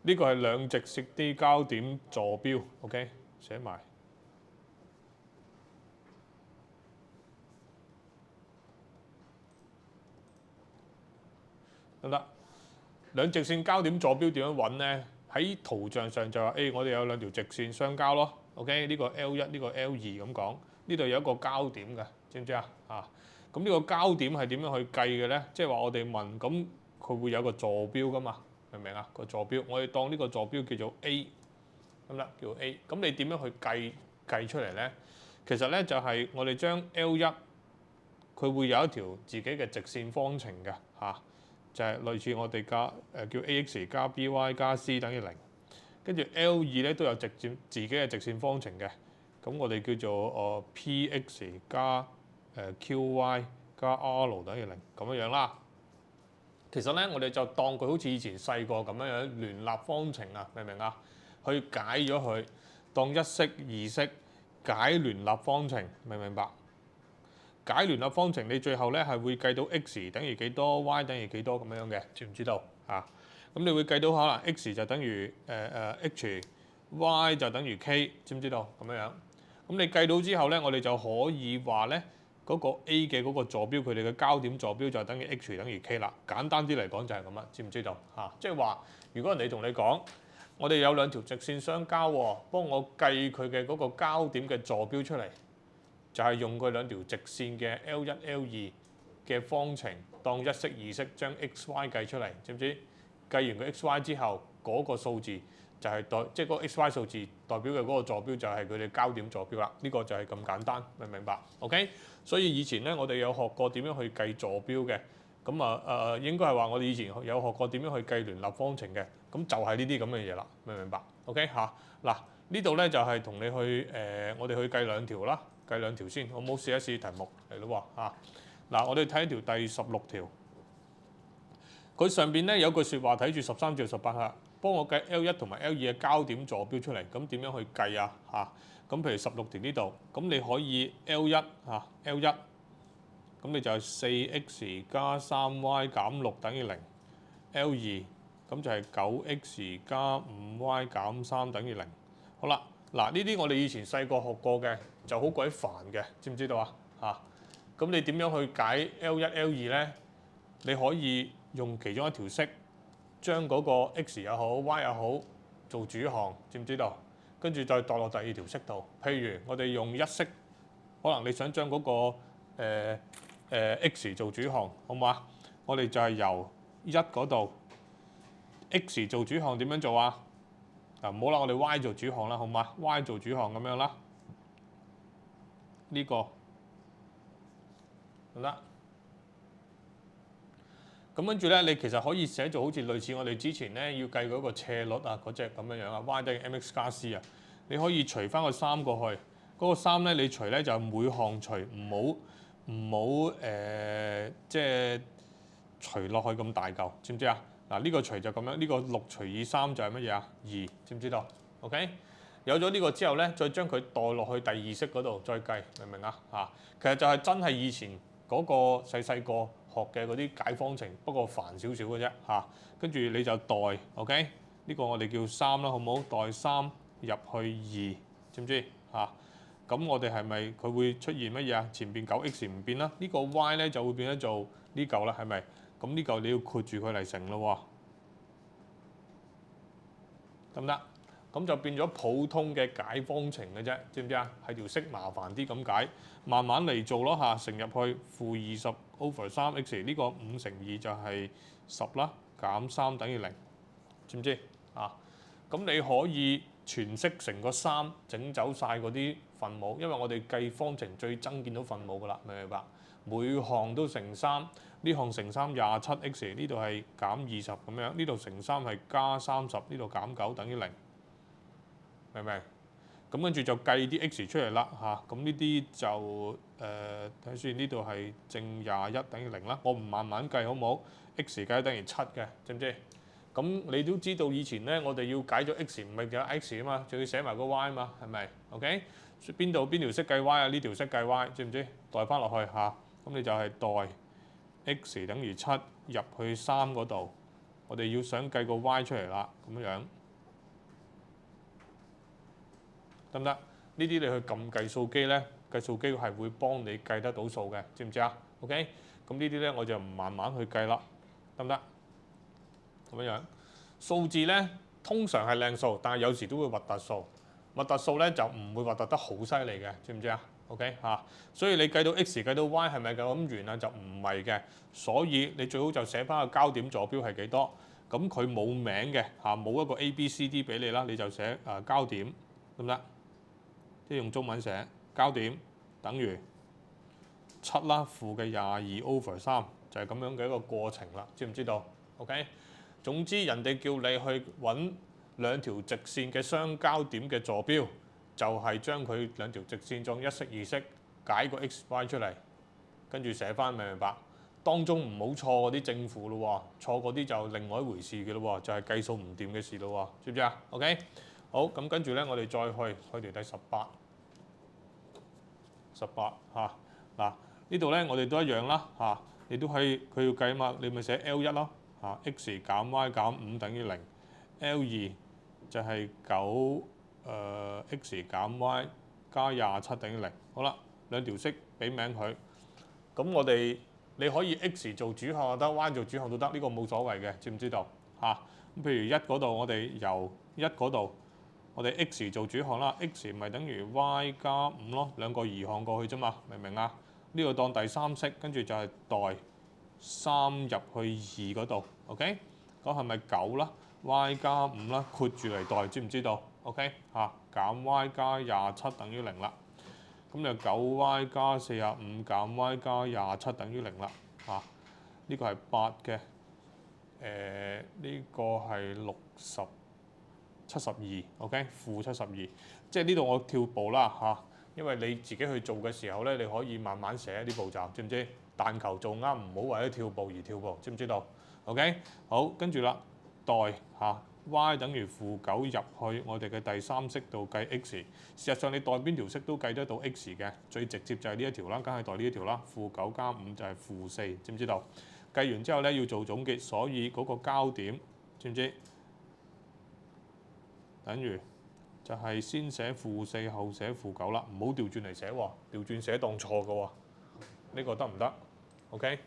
呢個係兩直線啲交點坐標 ，OK， 寫埋。得唔得？兩直線交點坐標點樣揾咧？喺圖像上就話，我哋有兩條直線相交咯。OK， 呢個 L1，呢個 L2咁講。呢度有一個交點嘅，知唔知啊？咁呢個交點係點樣去計嘅咧？即係話我哋問，咁佢會有個坐標噶嘛？明唔明啊？個坐標，我哋當呢個坐標叫做 A， 咁啦，叫 A。咁你點樣去計出嚟咧？其實咧就係我哋將 L1，佢會有一條自己嘅直線方程嘅就係類似我哋加叫 AX 加 BY 加 C 等於0，跟住 L2咧都有自己嘅直線方程嘅，咁我哋叫做PX 加QY 加 R 等於0咁樣啦。其實咧我哋就當佢好似以前細個咁樣聯立方程啊，明唔明啊？去解咗佢，當一式二式解聯立方程，明唔明白？解聯立方程，你最後咧係會計到 x 等於幾多 ，y 等於幾多咁樣嘅，知唔知道啊？咁你會計到可能 x 就等於h，y 就等於 k， 知唔知道咁樣？咁你計到之後咧，我哋就可以話咧嗰個 A 嘅嗰個坐標，佢哋嘅交點坐標就等於 h 等於 k 啦。簡單啲嚟講就係咁啦，知唔知道即係話，如果人哋同你講，我哋有兩條直線相交喎，幫我計佢嘅嗰個交點嘅坐標出嚟。就係用佢兩條直線嘅 L1、L2 嘅方程當一式二式將 x、y 計出嚟，知唔知？計完個 x、y 之後，嗰個數字就係即係嗰個 x、y 數字代表嘅嗰個坐標就係佢哋交點坐標啦。呢個就係咁簡單，明唔明白 ？OK， 所以以前咧我哋有學過點樣去計坐標嘅，咁應該係話我哋以前有學過點樣去計聯立方程嘅，咁就係呢啲咁嘅嘢啦，明唔明白 ？OK 嗱呢度咧就係同你去我哋去計兩條啦。計兩條先，我冇試一試題目嚟咯喎嗱，我哋睇條第16條，佢上邊咧有句説話睇住13至18下，幫我計 L1 同埋 L2 嘅交點坐標出嚟，咁點樣去計啊？咁譬如16條呢度，咁你可以 L1 L1，咁你就係4x 加3y 減6等於0，L2 咁就係9x 加5y 減3等於0。好啦。嗱，呢啲我哋以前細個學過嘅，就好鬼煩嘅，知唔知道啊？咁你點樣去解 L1、L2 咧？你可以用其中一條式，將嗰個 x 又好、y 又好做主項，知唔知道？跟住再代落第二條式度。譬如我哋用一式，可能你想將嗰個x 做主項，好唔好啊？我哋就係由1嗰度 x 做主項點樣做啊？唔好啦，我哋 y 做主項啦，好嘛 ？y 做主項咁樣啦，呢個得唔得？咁跟住咧，你其實可以寫做好似類似我哋之前咧要計嗰個斜率啊嗰隻咁樣啊 ，y 等於 mx 加 c 啊，你可以除翻個3過去，嗰個3咧你除咧就每項除，唔好即係除落去咁大嚿，知唔知啊？嗱，呢個除就咁樣，呢個6除以3就係乜嘢啊？2，知唔知道 ？OK， 有咗呢個之後咧，再將佢代落去第二式嗰度再計，明唔明啊？其實就係真係以前嗰個細個學嘅嗰啲解方程，不過煩少少嘅啫跟住你就代 OK， 呢個我哋叫3啦，好唔好？代3入去2，知唔知咁我哋係咪佢會出現乜嘢啊？前邊9x 唔變啦，呢個 y 咧就會變咗做呢嚿啦，係咪？咁呢嚿你要括住佢嚟乘咯喎，得唔得？咁就變咗普通嘅解方程嘅啫，知唔知啊？係條式麻煩啲咁解，慢慢嚟做咯乘入去-20/3x 呢個5乘2就係10啦，減3等於0，知唔知咁你可以全式乘個3，整走晒嗰啲分母，因為我哋計方程最憎見到分母噶啦，明唔明白？每項都乘3，呢項乘3 27x， 呢度係減20咁樣，呢度乘3係加30，呢度減9等於0，明唔明？咁跟住就計啲 x 出嚟啦咁呢啲就睇先，呢度係正21等於0啦。我唔慢慢計好唔好 ？x 計等於7嘅，知唔知？咁你都知道以前咧，我哋要解咗 x 唔係計 x 啊嘛，仲要寫埋個 y 啊嘛，係咪 ？OK？邊條式計 y 啊？呢條式計 y，知唔知？代翻落去咁你就係代 x 等於7入去3嗰度，我哋要想計個 y 出嚟啦，咁樣得唔得？呢啲你去撳計數機咧，計數機係會幫你計得到數嘅，知唔知啊 ？OK， 咁呢啲咧我就慢慢去計啦，得唔得？咁樣數字咧通常係靚數，但係有時都會核突數。核突數咧就唔會核突得好犀利嘅，知唔知啊？OK 嚇，所以你計到 x 計到 y 係咪咁完啊？就唔係嘅，所以你最好就寫翻個交點坐標係幾多。咁佢冇名嘅嚇，冇一個 A、B、C、D 俾你啦，你就寫交點得唔得？即係用中文寫交點等於7啦，負嘅22/3就係咁樣嘅一個過程啦，知唔知道 ？OK， 總之人哋叫你去揾兩條直線嘅相交點嘅坐標，就係將佢兩條直線當一式二式解個 x、y 出嚟，跟住寫翻，明唔明白？當中唔好錯嗰啲正負咯喎，錯嗰啲就另外一回事嘅咯喎，就係計數唔掂嘅事咯喎，知唔知啊 ？OK， 好，咁跟住咧，我哋再去條第18嚇嗱，呢度咧我哋都一樣啦嚇，你都係佢要計啊嘛，你咪寫 L1咯嚇 ，x 減 y 減5等於0 ，L2就係9x 減 y 加27等於0。好啦，兩條式俾名佢，咁我哋你可以 x 做主項又得 ，y 做主項都得，呢個冇所謂嘅，知唔知道嚇？咁譬如1嗰度，我哋由1嗰度，我哋 x 做主項啦 ，x 咪等於 y 加5咯，兩個移項過去啫嘛，明唔明啊？呢個當第三式，跟住就係代3入去2嗰度 ，OK？ 咁係咪9啦 ？y 加5啦，括住嚟代，知唔知道 ？OK 嚇，減 y 加27等於0啦。咁就9y 加45減 y 加27等於0啦。嚇，呢個係8嘅，呢個係72，OK， 負72。即係呢度我跳步啦嚇，因為你自己去做嘅時候咧，你可以慢慢寫啲步驟，知唔知？但求做啱，唔好為咗跳步而跳步，知唔知道 ？OK， 好，跟住啦，代嚇。y 等於-9入去我哋嘅第三式度計 x， 事實上你代邊條式都計得到 x 嘅，最直接就係呢一條啦，梗係代呢一條啦。-9加5就係-4，知唔知道？計完之後咧要做總結，所以嗰個交點知唔知？等於就係先寫-4後寫-9啦，唔好調轉嚟寫喎，調轉寫當錯嘅喎，呢個得唔得？OK。